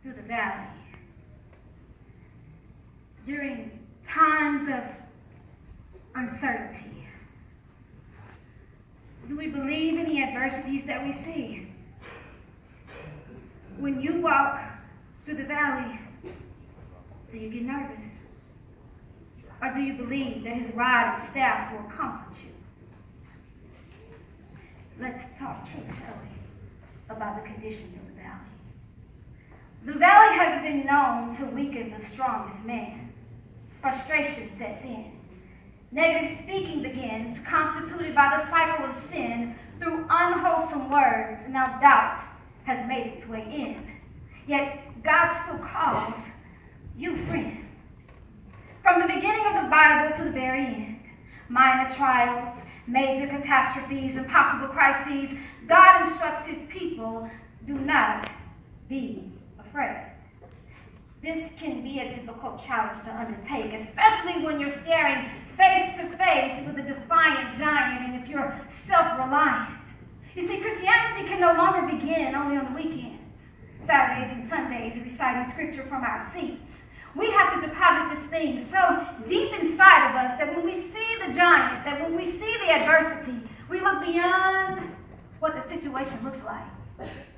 through the valley. During times of uncertainty, do we believe in the adversities that we see? When you walk through the valley, do you get nervous? Or do you believe that his rod and staff will comfort you? Let's talk truth, shall we, about the conditions of the valley. The valley has been known to weaken the strongest man. Frustration sets in. Negative speaking begins, constituted by the cycle of sin through unwholesome words. Now doubt has made its way in. Yet God still calls you friend. From the beginning of the Bible to the very end, minor trials, major catastrophes, and possible crises, God instructs his people, do not be afraid. This can be a difficult challenge to undertake, especially when you're staring face to face with a defiant giant and if you're self-reliant. You see, Christianity can no longer begin only on the weekends, Saturdays and Sundays, reciting scripture from our seats. We have to deposit this thing so deep inside of us that when we see the giant, that when we see the adversity, we look beyond what the situation looks like.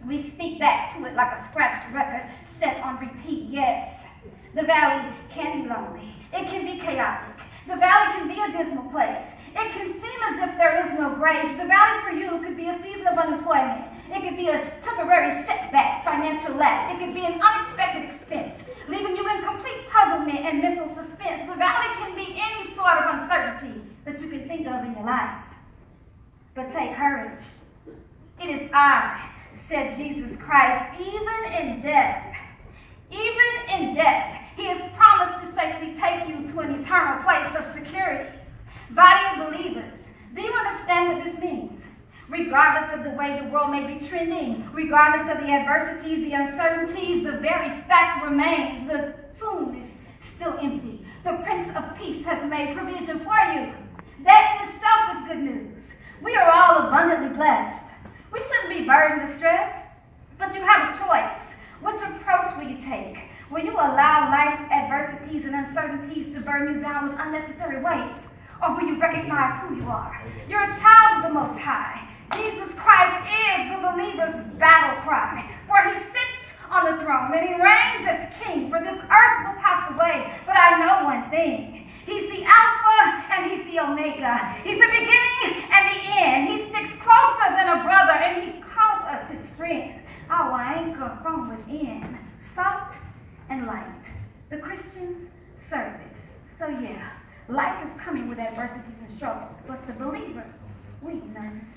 We speak back to it like a scratched record set on repeat. Yes, the valley can be lonely. It can be chaotic. The valley can be a dismal place. It can seem as if there is no grace. The valley for you could be a season of unemployment. It could be a temporary setback, financial lack. It could be an unexpected expense, leaving you in complete puzzlement and mental suspense. The valley can be any sort of uncertainty that you can think of in your life. But take courage. It is I, said Jesus Christ, even in death, he has promised to safely take you to an eternal place of security. Body of believers, do you understand what this means? Regardless of the way the world may be trending, regardless of the adversities, the uncertainties, the very fact remains, the tomb is still empty. The Prince of Peace has made provision for you. That in itself is good news. We are all abundantly blessed. We shouldn't be burdened with stress, but you have a choice. Which approach will you take? Will you allow life's adversities and uncertainties to burn you down with unnecessary weight? Or will you recognize who you are? You're a child of the Most High. Jesus Christ is the believer's battle cry, for he sits on the throne and he reigns as king, for this earth will pass away. But I know one thing. He's the Alpha and he's the Omega. He's the beginning and the end. He sticks closer than a brother and he calls us his friend. Our anchor from within, salt and light. The Christian's service. So yeah, life is coming with adversities and struggles, but the believer, we nervous.